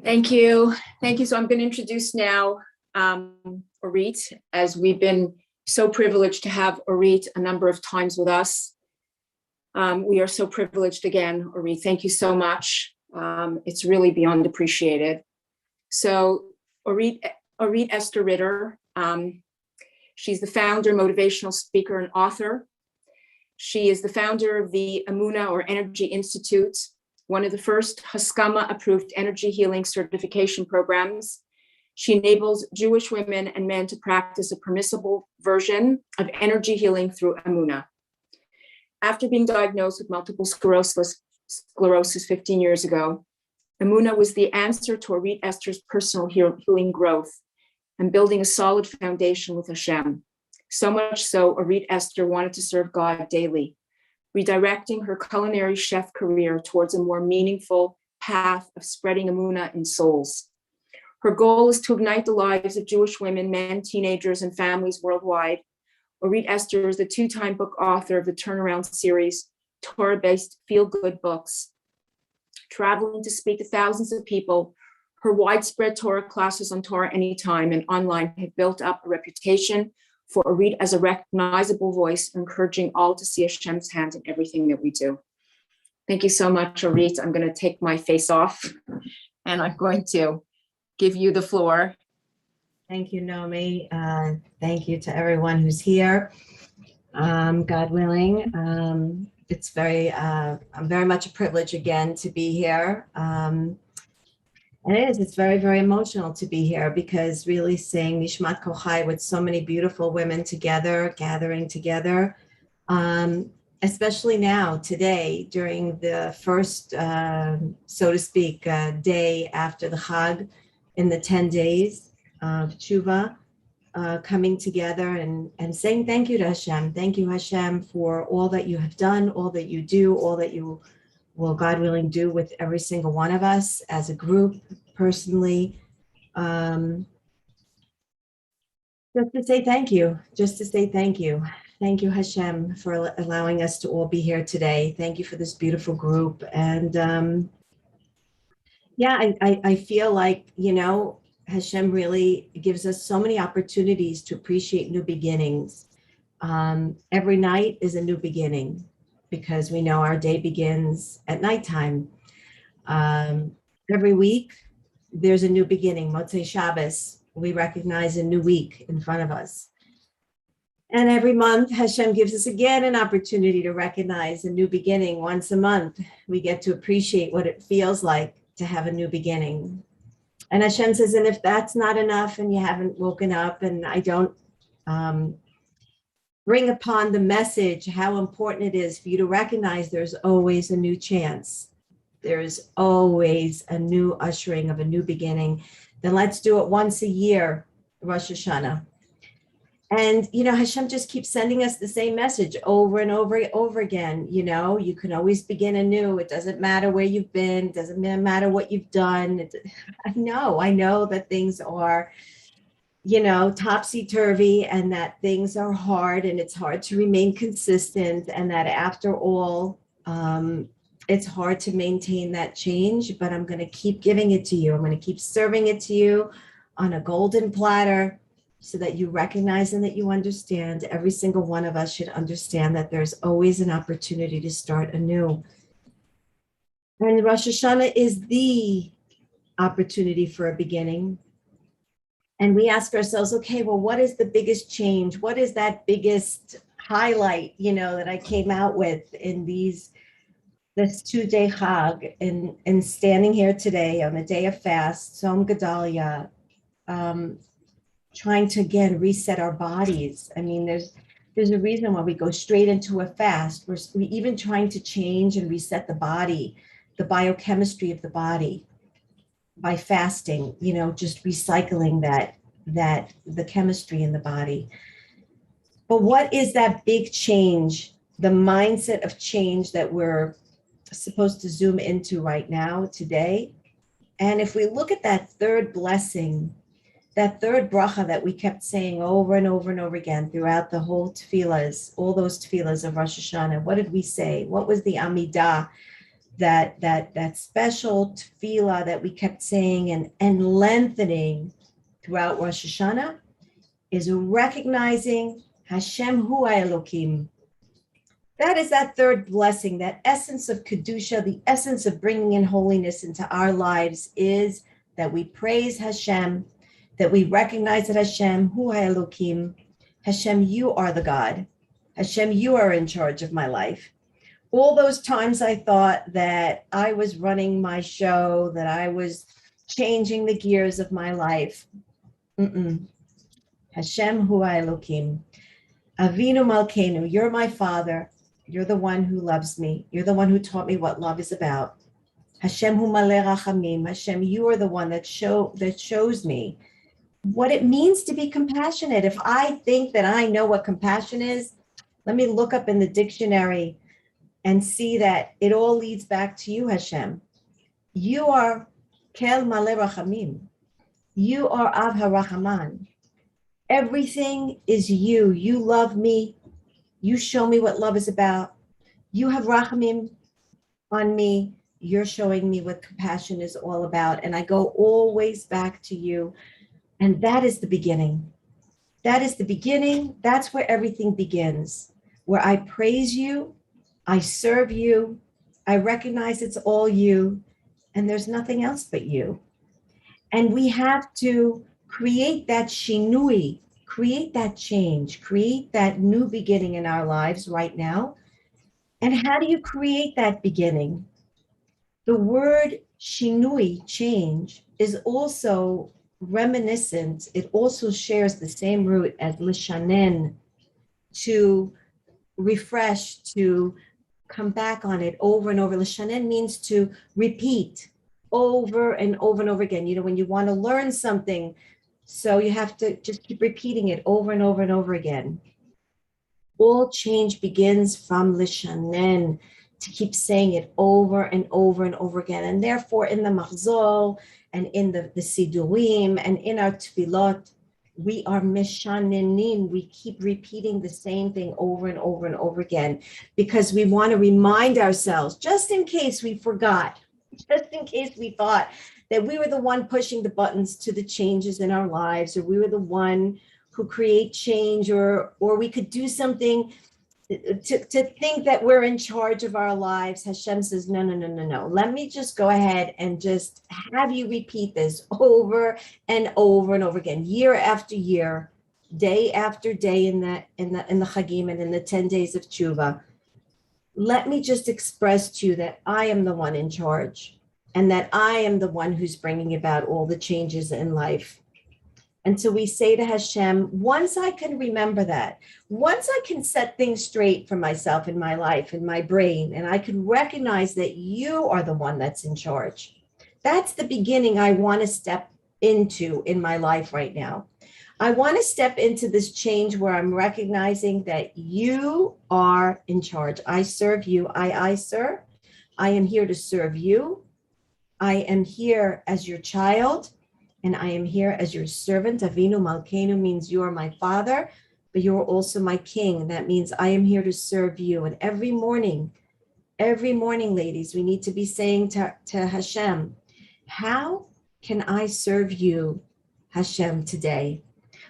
Thank you. Thank you. So I'm going to introduce now Orit, as we've been so privileged to have Orit a number of times with us. We are so privileged again, Orit. Thank you so much. It's really beyond appreciated. So Orit Esther Ritter, she's the founder, motivational speaker, and author. She is the founder of the Emunah, or Energy Institute, one of the first Haskama-approved energy healing certification programs. She enables Jewish women and men to practice a permissible version of energy healing through Emunah. After being diagnosed with multiple sclerosis 15 years ago, Emunah was the answer to Orit Esther's personal healing growth and building a solid foundation with Hashem. So much so, Orit Esther wanted to serve God daily, redirecting her culinary chef career towards a more meaningful path of spreading Emunah in souls. Her goal is to ignite the lives of Jewish women, men, teenagers, and families worldwide. Orit Esther is the two-time book author of the Turnaround series, Torah-based feel-good books. Traveling to speak to thousands of people, her widespread Torah classes on Torah Anytime and online have built up a reputation for Orit as a recognizable voice, encouraging all to see Hashem's hand in everything that we do. Thank you so much, Orit. I'm going to take my face off and I'm going to give you the floor. Thank you, Naomi. Thank you to everyone who's here. God willing, it's very much a privilege again to be here. And it's very, very emotional to be here because really saying Nishmat Kol Chai with so many beautiful women together, gathering together, especially now, today, during the first, so to speak, day after the Chag in the 10 days of Tshuva, coming together and saying thank you to Hashem. Thank you, Hashem, for all that you have done, all that you do, all that you will, God willing, do with every single one of us as a group, personally. Just to say thank you, Thank you, Hashem, for allowing us to all be here today. Thank you for this beautiful group. And I feel like, Hashem really gives us so many opportunities to appreciate new beginnings. Every night is a new beginning, because we know our day begins at nighttime. Every week, there's a new beginning. Motzei Shabbos, we recognize a new week in front of us. And every month, Hashem gives us again an opportunity to recognize a new beginning. Once a month, we get to appreciate what it feels like to have a new beginning. And Hashem says, and if that's not enough and you haven't woken up and I don't bring upon the message how important it is for you to recognize there's always a new chance. There's always a new ushering of a new beginning. Then let's do it once a year, Rosh Hashanah. And, Hashem just keeps sending us the same message over and over again. You can always begin anew. It doesn't matter where you've been. It doesn't matter what you've done. I know that things are topsy-turvy and that things are hard and it's hard to remain consistent and that after all, it's hard to maintain that change, but I'm going to keep giving it to you. I'm going to keep serving it to you on a golden platter so that you recognize and that you understand. Every single one of us should understand that there's always an opportunity to start anew. And Rosh Hashanah is the opportunity for a beginning. And we ask ourselves, okay, well, what is the biggest change? What is that biggest highlight, that I came out with in this 2-day Chag and standing here today on a day of fast, Tzom Gedalia, trying to, again, reset our bodies. I mean, there's a reason why we go straight into a fast. We're even trying to change and reset the body, the biochemistry of the body, by fasting, just recycling the chemistry in the body. But what is that big change, the mindset of change that we're supposed to zoom into right now, today? And if we look at that third blessing, that third bracha that we kept saying over and over and over again throughout the whole tefillahs, all those tefillahs of Rosh Hashanah, what did we say? What was the Amidah, that special tefillah that we kept saying and lengthening throughout Rosh Hashanah is recognizing Hashem Hu Elokim. That is that third blessing, that essence of Kedusha, the essence of bringing in holiness into our lives is that we praise Hashem, that we recognize that Hashem Hu Elokim, Hashem, you are the God. Hashem, you are in charge of my life. All those times I thought that I was running my show, that I was changing the gears of my life. Hashem Hu Elokim. Avinu Malkeinu, you're my father. You're the one who loves me. You're the one who taught me what love is about. Hashem Hu Maleh Rachamim. Hashem, you are the one that shows me what it means to be compassionate. If I think that I know what compassion is, let me look up in the dictionary and see that it all leads back to you, Hashem. You are Kel Maleh Rachamim. You are Av HaRachaman. Everything is you. You love me. You show me what love is about. You have Rachamim on me. You're showing me what compassion is all about. And I go always back to you. And that is the beginning. That is the beginning. That's where everything begins, where I praise you, I serve you, I recognize it's all you, and there's nothing else but you. And we have to create that shinui, create that change, create that new beginning in our lives right now. And how do you create that beginning? The word shinui, change, is also reminiscent. It also shares the same root as lishanen, to refresh, to come back on it over and over. Lishanen means to repeat over and over and over again. You know, when you want to learn something, so you have to just keep repeating it over and over and over again. All change begins from lishanen, to keep saying it over and over and over again. And therefore, in the machzor and in the sidurim and in our tefillot, we are mishanenin. We keep repeating the same thing over and over and over again, because we want to remind ourselves, just in case we forgot, just in case we thought that we were the one pushing the buttons to the changes in our lives, or we were the one who create change, or we could do something to think that we're in charge of our lives. Hashem says, no. Let me just go ahead and just have you repeat this over and over and over again, year after year, day after day in the Chagim and in the 10 days of Tshuva. Let me just express to you that I am the one in charge, and that I am the one who's bringing about all the changes in life. And so we say to Hashem, once I can remember that, once I can set things straight for myself in my life, in my brain, and I can recognize that you are the one that's in charge, that's the beginning I want to step into in my life right now. I want to step into this change where I'm recognizing that you are in charge. I serve you. I serve. I am here to serve you. I am here as your child. And I am here as your servant. Avinu Malkeinu means you are my father, but you are also my king. That means I am here to serve you. And every morning, ladies, we need to be saying to Hashem, how can I serve you, Hashem, today?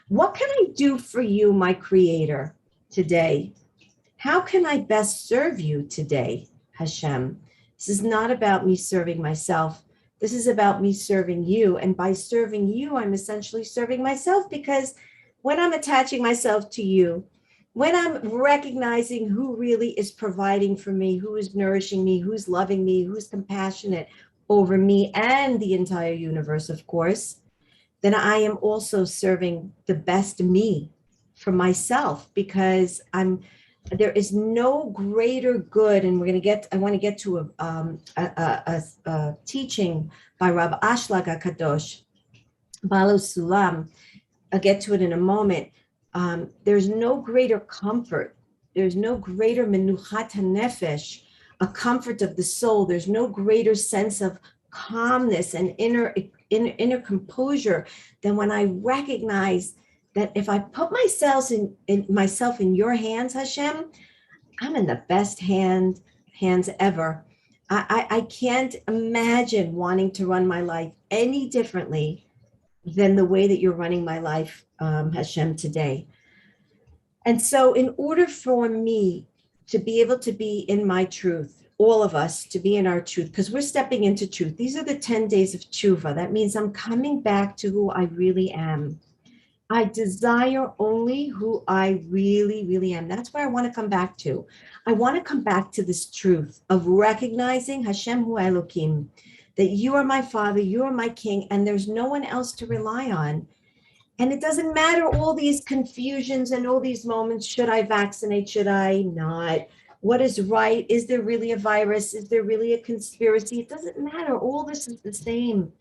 What can I do for you, my creator, today? How can I best serve you today, Hashem? This is not about me serving myself. This is about me serving you. And by serving you, I'm essentially serving myself, because when I'm attaching myself to you, when I'm recognizing who really is providing for me, who is nourishing me, who's loving me, who's compassionate over me and the entire universe, of course, then I am also serving the best me for myself, because there is no greater good. And I want to get to a teaching by Rav Ashlag HaKadosh, Baal Sulam. I'll get to it in a moment. There's no greater comfort. There's no greater menuchat hanefesh, a comfort of the soul. There's no greater sense of calmness and inner composure than when I recognize that if I put myself in your hands, Hashem, I'm in the best hands ever. I can't imagine wanting to run my life any differently than the way that you're running my life, Hashem, today. And so, in order for me to be able to be in my truth, all of us to be in our truth, because we're stepping into truth. These are the 10 days of tshuva. That means I'm coming back to who I really am. I desire only who I really, really am. That's where I want to come back to. I want to come back to this truth of recognizing Hashem Hu Elokim, that you are my Father, you are my King, and there's no one else to rely on. And it doesn't matter all these confusions and all these moments. Should I vaccinate? Should I not? What is right? Is there really a virus? Is there really a conspiracy? It doesn't matter. All this is the same.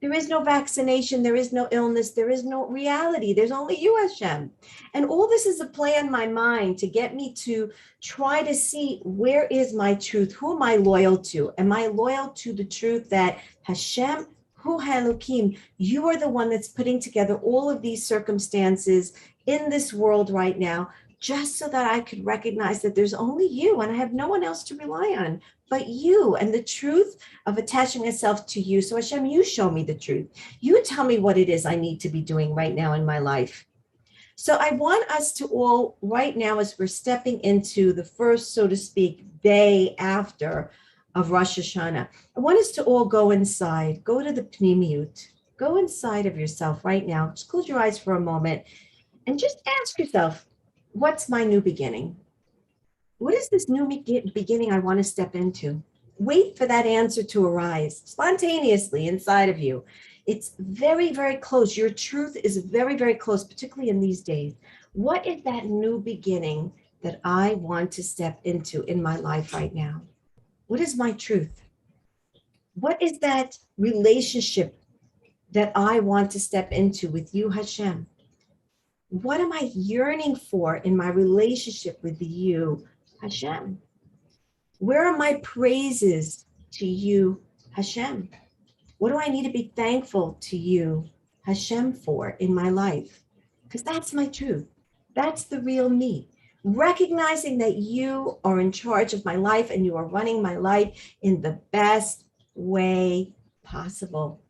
There is no vaccination. There is no illness. There is no reality. There's only you, Hashem. And all this is a play on my mind to get me to try to see where is my truth? Who am I loyal to? Am I loyal to the truth that Hashem, Hu Elokim, you are the one that's putting together all of these circumstances in this world right now, just so that I could recognize that there's only you and I have no one else to rely on but you, and the truth of attaching myself to you. So Hashem, you show me the truth. You tell me what it is I need to be doing right now in my life. So I want us to all right now, as we're stepping into the first, so to speak, day after of Rosh Hashanah, I want us to all go inside, go to the Pnimiyut, go inside of yourself right now. Just close your eyes for a moment and just ask yourself, what's my new beginning? What is this new beginning I want to step into? Wait for that answer to arise spontaneously inside of you. It's very, very close. Your truth is very, very close, particularly in these days. What is that new beginning that I want to step into in my life right now? What is my truth? What is that relationship that I want to step into with you, Hashem? What am I yearning for in my relationship with you, Hashem? Where are my praises to you, Hashem? What do I need to be thankful to you, Hashem, for in my life? Because that's my truth. That's the real me. Recognizing that you are in charge of my life and you are running my life in the best way possible.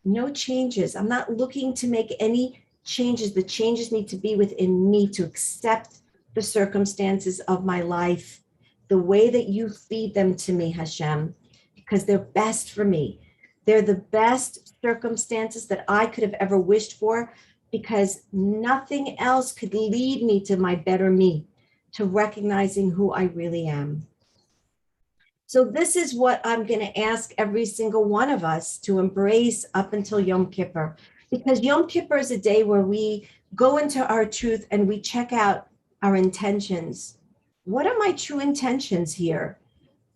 No changes. I'm not looking to make any changes. The changes need to be within me to accept the circumstances of my life, the way that you feed them to me, Hashem, because they're best for me. They're the best circumstances that I could have ever wished for, because nothing else could lead me to my better me, to recognizing who I really am. So this is what I'm going to ask every single one of us to embrace up until Yom Kippur, because Yom Kippur is a day where we go into our truth and we check out our intentions. What are my true intentions here?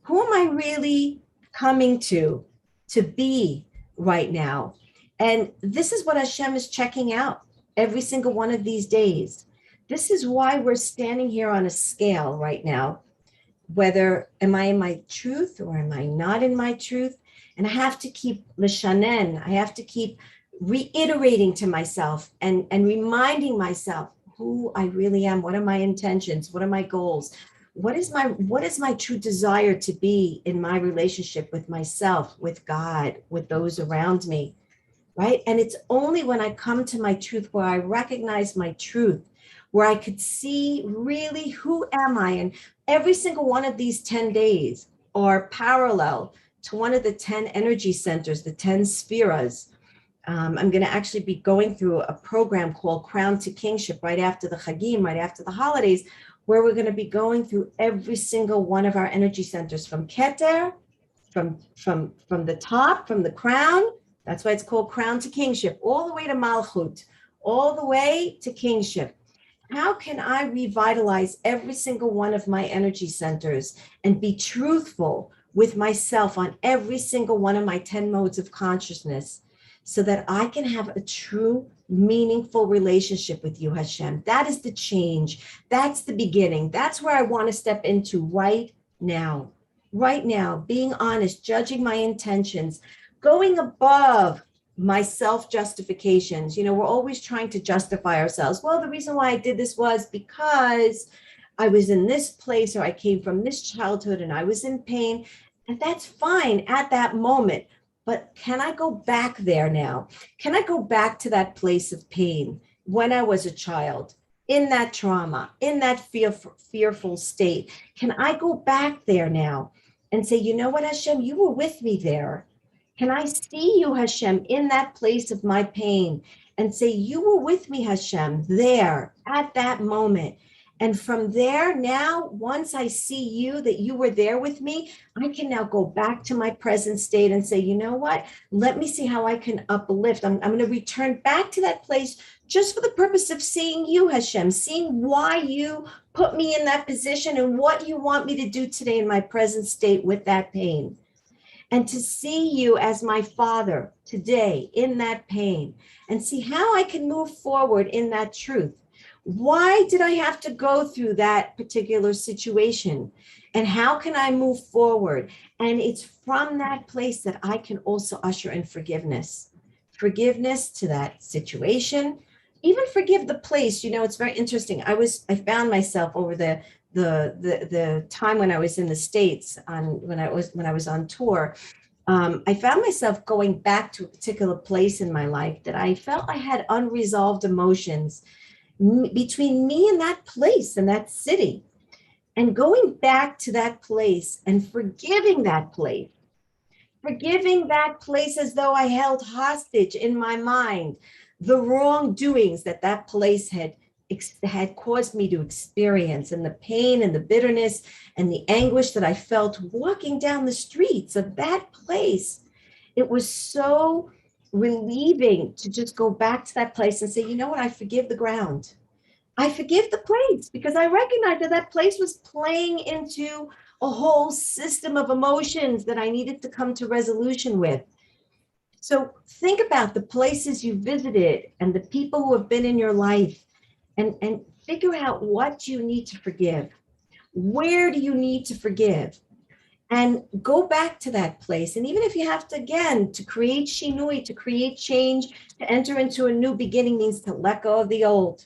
Who am I really coming to be right now? And this is what Hashem is checking out every single one of these days. This is why we're standing here on a scale right now. Whether am I in my truth or am I not in my truth? And I have to keep lishanen. I have to keep reiterating to myself and reminding myself who I really am. What are my intentions? What are my goals? What is my true desire to be in my relationship with myself, with God, with those around me, right? And it's only when I come to my truth, where I recognize my truth, where I could see really who am I. And every single one of these 10 days are parallel to one of the 10 energy centers, the 10 spheras. I'm going to actually be going through a program called Crown to Kingship right after the Chagim, right after the holidays, where we're going to be going through every single one of our energy centers, from Keter, from the top, from the crown. That's why it's called Crown to Kingship, all the way to Malchut, all the way to Kingship. How can I revitalize every single one of my energy centers and be truthful with myself on every single one of my 10 modes of consciousness, so that I can have a true, meaningful relationship with you, Hashem? That is the change. That's the beginning. That's where I want to step into right now, being honest, judging my intentions, going above my self-justifications. You know, we're always trying to justify ourselves. Well, the reason why I did this was because I was in this place, or I came from this childhood and I was in pain. And that's fine at that moment. But can I go back there now? Can I go back to that place of pain when I was a child, in that trauma, in that fearful state? Can I go back there now and say, you know what, Hashem, you were with me there. Can I see you, Hashem, in that place of my pain and say, you were with me, Hashem, there at that moment. And from there, now, once I see you, that you were there with me, I can now go back to my present state and say, you know what? Let me see how I can uplift. I'm going to return back to that place just for the purpose of seeing you, Hashem, seeing why you put me in that position and what you want me to do today in my present state with that pain. And to see you as my Father today in that pain and see how I can move forward in that truth. Why did I have to go through that particular situation? And how can I move forward? And it's from that place that I can also usher in forgiveness. Forgiveness to that situation, even forgive the place. You know, it's very interesting. I found myself over the time when I was in the States when I was on tour. I found myself going back to a particular place in my life that I felt I had unresolved emotions between me and that place and that city, and going back to that place and forgiving that place as though I held hostage in my mind the wrongdoings that place had caused me to experience, and the pain and the bitterness and the anguish that I felt walking down the streets of that place. It was so relieving to just go back to that place and say, you know what, I forgive the ground. I forgive the place, because I recognize that place was playing into a whole system of emotions that I needed to come to resolution with. So think about the places you visited and the people who have been in your life, and figure out what you need to forgive. Where do you need to forgive? And go back to that place. And even if you have to, again, to create shinui, to create change, to enter into a new beginning means to let go of the old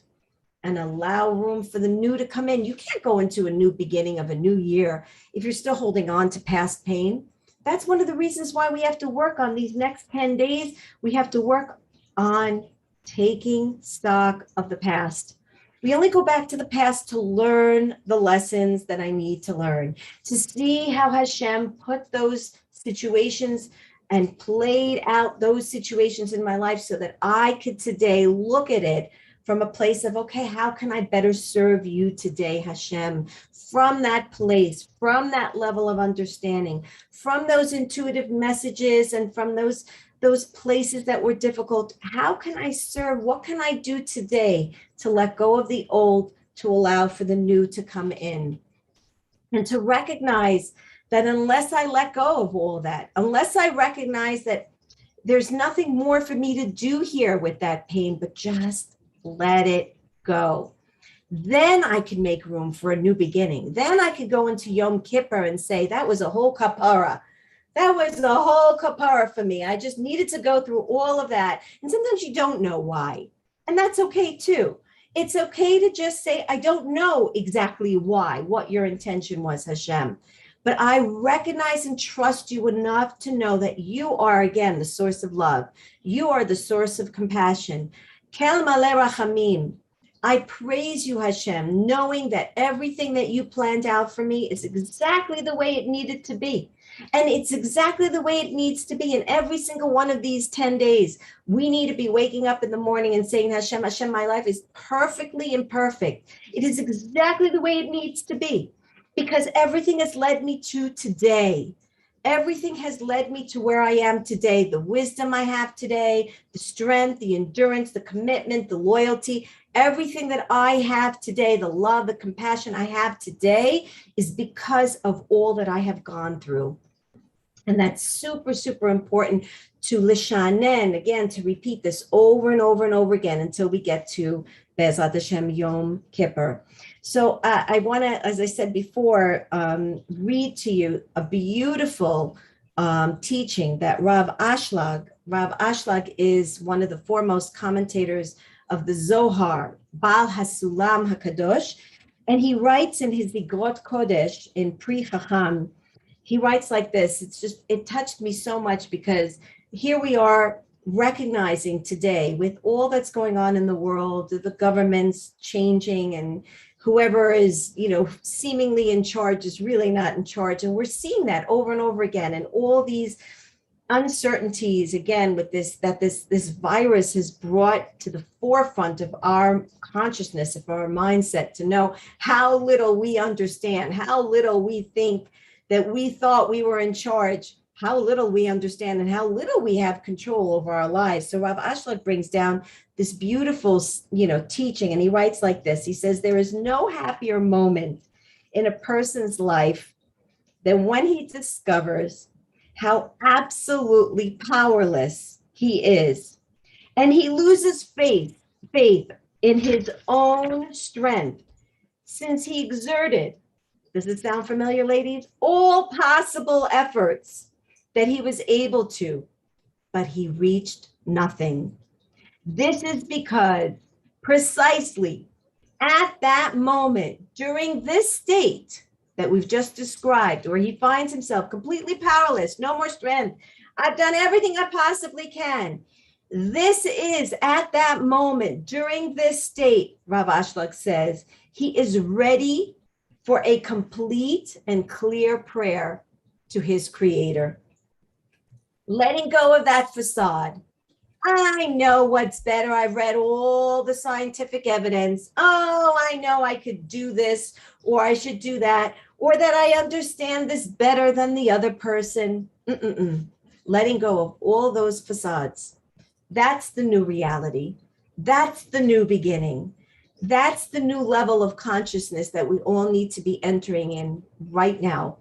and allow room for the new to come in. You can't go into a new beginning of a new year if you're still holding on to past pain. That's one of the reasons why we have to work on these next 10 days. We have to work on taking stock of the past. We only go back to the past to learn the lessons that I need to learn, to see how Hashem put those situations and played out those situations in my life so that I could today look at it from a place of, okay, how can I better serve you today, Hashem? From that place, from that level of understanding, from those intuitive messages and from those places that were difficult, how can I serve? What can I do today to let go of the old, to allow for the new to come in? And to recognize that unless I let go of all that, unless I recognize that there's nothing more for me to do here with that pain, but just let it go, then I can make room for a new beginning. Then I could go into Yom Kippur and say, that was a whole kapara. That was the whole kapara for me. I just needed to go through all of that. And sometimes you don't know why. And that's okay too. It's okay to just say, I don't know exactly why, what your intention was, Hashem. But I recognize and trust you enough to know that you are, again, the source of love. You are the source of compassion. Kel maleh rachamim. I praise you, Hashem, knowing that everything that you planned out for me is exactly the way it needed to be. And it's exactly the way it needs to be in every single one of these 10 days. We need to be waking up in the morning and saying, Hashem, Hashem, my life is perfectly imperfect. It is exactly the way it needs to be, because everything has led me to today. Everything has led me to where I am today. The wisdom I have today, the strength, the endurance, the commitment, the loyalty, everything that I have today, the love, the compassion I have today is because of all that I have gone through. And that's super, super important to lishanen, again, to repeat this over and over and over again until we get to Be'ezrat Hashem Yom Kippur. So I want to, as I said before, read to you a beautiful teaching that Rav Ashlag is one of the foremost commentators of the Zohar, Baal HaSulam HaKadosh, and he writes in his Igrot Kodesh in Pri Chacham, he writes like this. It touched me so much because here we are recognizing today with all that's going on in the world, the government's changing and whoever is, seemingly in charge is really not in charge. And we're seeing that over and over again. And all these uncertainties, again, with this virus has brought to the forefront of our consciousness, of our mindset, to know how little we understand, how little we think that we thought we were in charge, how little we understand and how little we have control over our lives. So Rav Ashlag brings down this beautiful, teaching, and he writes like this. He says, there is no happier moment in a person's life than when he discovers how absolutely powerless he is. And he loses faith in his own strength, since he exerted, does it sound familiar, ladies? All possible efforts that he was able to, but he reached nothing. This is because precisely at that moment, during this state that we've just described, where he finds himself completely powerless, no more strength, I've done everything I possibly can. This is at that moment, during this state, Rav Ashlag says, he is ready for a complete and clear prayer to his creator. Letting go of that facade. I know what's better. I've read all the scientific evidence. Oh, I know I could do this, or I should do that, or that I understand this better than the other person. Letting go of all those facades. That's the new reality. That's the new beginning. That's the new level of consciousness that we all need to be entering in right now.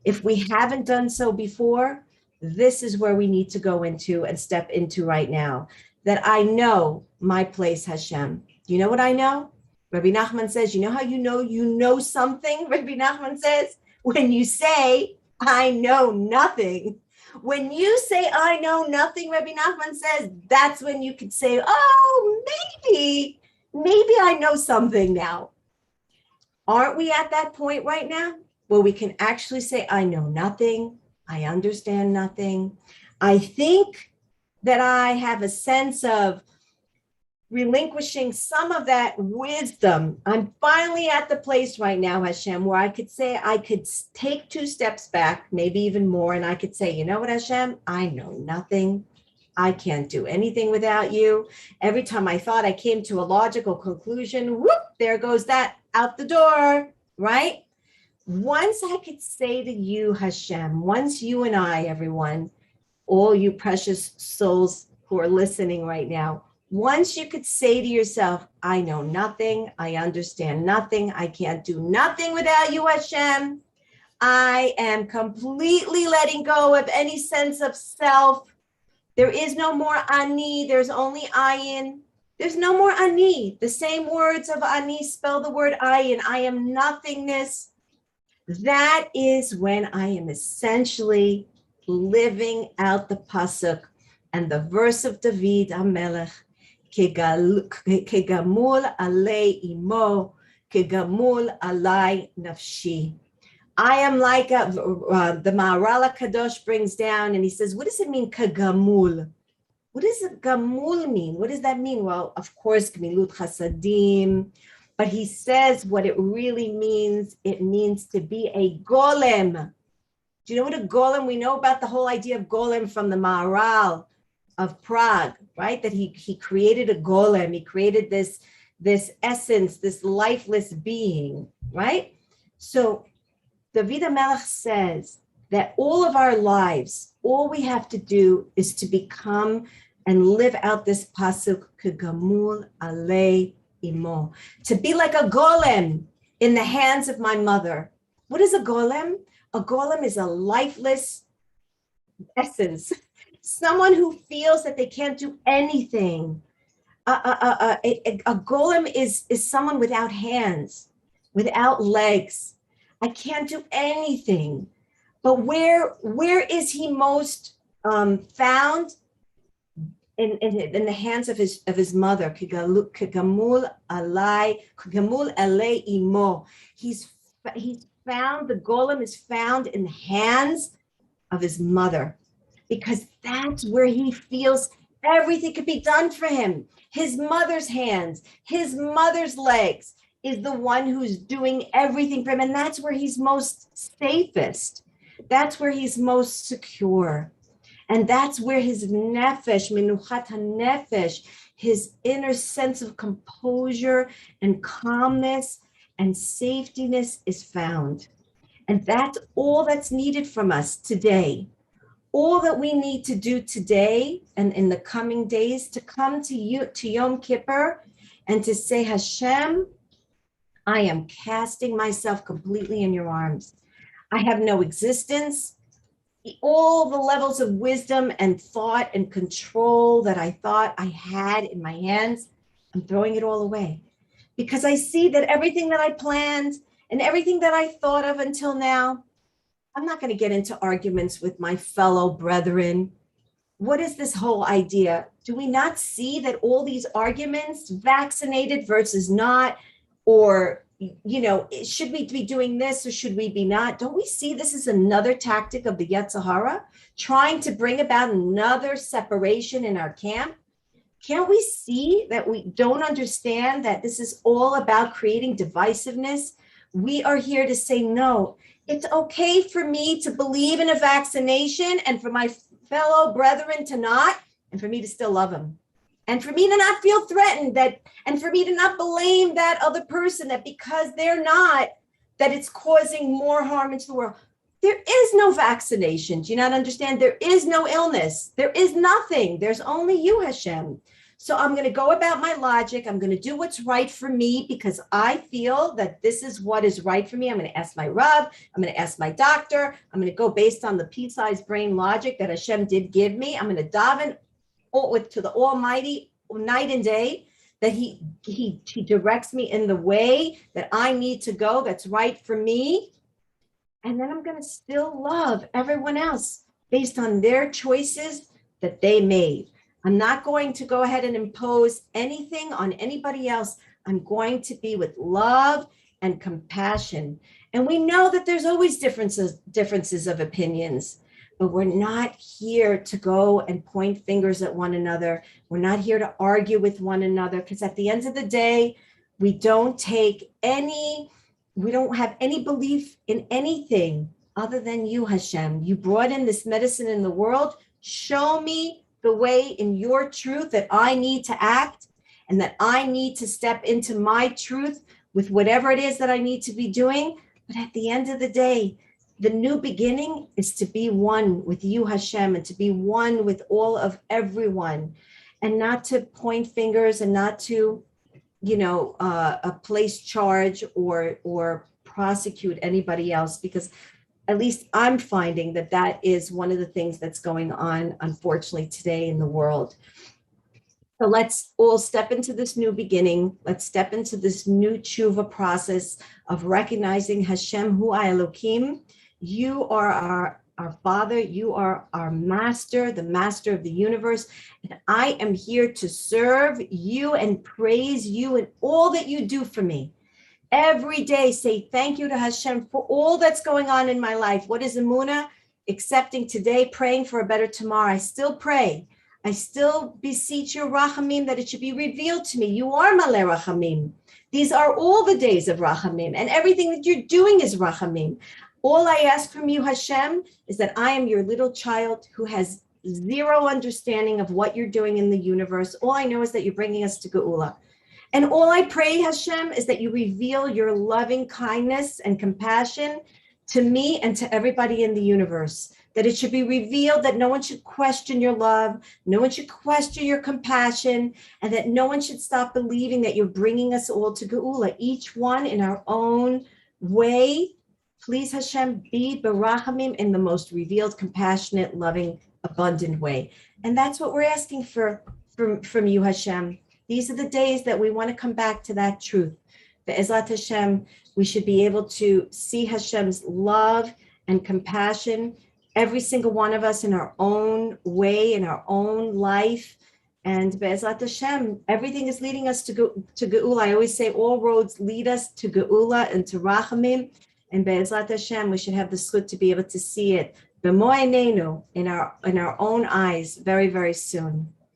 If we haven't done so before, this is where we need to go into and step into right now. That I know my place, Hashem. You know what I know? Rabbi Nachman says, you know how you know something? Rabbi Nachman says, when you say, I know nothing. When you say, I know nothing, Rabbi Nachman says, that's when you could say, oh, maybe I know something now. Aren't we at that point right now where we can actually say, I know nothing, I understand nothing. I think that I have a sense of relinquishing some of that wisdom. I'm finally at the place right now, Hashem, where I could say, I could take 2 steps back, maybe even more, and I could say, you know what, Hashem, I know nothing. I can't do anything without you. Every time I thought I came to a logical conclusion, whoop, there goes that out the door, right? Once I could say to you, Hashem, once you and I, everyone, all you precious souls who are listening right now, once you could say to yourself, I know nothing, I understand nothing, I can't do nothing without you, Hashem. I am completely letting go of any sense of self. There is no more ani, there's only ayin. There's no more ani. The same words of ani spell the word ayin. I am nothingness. That is when I am essentially living out the pasuk and the verse of David HaMelech, kegamul alei imo, kegamul alai nafshi. I am like the Maharal Kadosh brings down, and he says, what does it mean, kagamul? What does gamul mean? What does that mean? Well, of course, gmilut chasadim, but he says what it really means. It means to be a golem. Do you know what a golem? We know about the whole idea of golem from the Maharal of Prague, right? That he created a golem. He created this essence, this lifeless being, right? So David HaMelech says that all of our lives, all we have to do is to become and live out this pasuk, kegamul alei imo, to be like a golem in the hands of my mother. What is a golem? A golem is a lifeless essence, someone who feels that they can't do anything. A golem is someone without hands, without legs. I can't do anything. But where is he most found? In the hands of his mother. Kegamul alei imo. He's found, the golem is found in the hands of his mother, because that's where he feels everything could be done for him. His mother's hands, his mother's legs is the one who's doing everything for him. And that's where he's most safest. That's where he's most secure. And that's where his nefesh, menuchat hanefesh, his inner sense of composure and calmness and safetyness is found. And that's all that's needed from us today. All that we need to do today and in the coming days to come to you, to Yom Kippur, and to say, Hashem, I am casting myself completely in your arms. I have no existence. All the levels of wisdom and thought and control that I thought I had in my hands, I'm throwing it all away. Because I see that everything that I planned and everything that I thought of until now, I'm not going to get into arguments with my fellow brethren. What is this whole idea? Do we not see that all these arguments, vaccinated versus not, or, should we be doing this or should we be not? Don't we see this is another tactic of the Yetzer Hara, trying to bring about another separation in our camp? Can't we see that we don't understand that this is all about creating divisiveness? We are here to say, no, it's okay for me to believe in a vaccination and for my fellow brethren to not, and for me to still love them. And for me to not feel threatened, and for me to not blame that other person that because they're not, that it's causing more harm into the world. There is no vaccination. Do you not understand? There is no illness. There is nothing. There's only you, Hashem. So I'm going to go about my logic. I'm going to do what's right for me because I feel that this is what is right for me. I'm going to ask my Rav. I'm going to ask my doctor. I'm going to go based on the pea-sized brain logic that Hashem did give me. I'm going to daven to the Almighty night and day that he directs me in the way that I need to go, that's right for me. And then I'm going to still love everyone else based on their choices that they made. I'm not going to go ahead and impose anything on anybody else. I'm going to be with love and compassion. And we know that there's always differences of opinions, but we're not here to go and point fingers at one another. We're not here to argue with one another, because at the end of the day, we don't have any belief in anything other than you, Hashem. You brought in this medicine in the world. Show me the way in your truth that I need to act and that I need to step into my truth with whatever it is that I need to be doing. But at the end of the day, the new beginning is to be one with you, Hashem, and to be one with all of everyone, and not to point fingers and not to, place charge or prosecute anybody else, because at least I'm finding that is one of the things that's going on, unfortunately, today in the world. So let's all step into this new beginning. Let's step into this new tshuva process of recognizing Hashem Hu Elokim. You are our Father. You are our Master, the Master of the universe. And I am here to serve you and praise you in all that you do for me. Every day, say thank you to Hashem for all that's going on in my life. What is Emunah? Accepting today, praying for a better tomorrow. I still pray. I still beseech your Rachamim that it should be revealed to me. You are Maleh Rachamim. These are all the days of Rachamim, and everything that you're doing is Rachamim. All I ask from you, Hashem, is that I am your little child who has zero understanding of what you're doing in the universe. All I know is that you're bringing us to Geula. And all I pray, Hashem, is that you reveal your loving kindness and compassion to me and to everybody in the universe, that it should be revealed that no one should question your love, no one should question your compassion, and that no one should stop believing that you're bringing us all to Geula, each one in our own way. Please, Hashem, be Barachamim in the most revealed, compassionate, loving, abundant way. And that's what we're asking from you, Hashem. These are the days that we want to come back to that truth. Be'ezrat Hashem, we should be able to see Hashem's love and compassion, every single one of us in our own way, in our own life. And Be'ezrat Hashem, everything is leading us to Geula. I always say all roads lead us to Geula and to Rachamim. And Be'ezrat Hashem, we should have the zchut to be able to see it b'mo einenu, in our own eyes, very, very soon.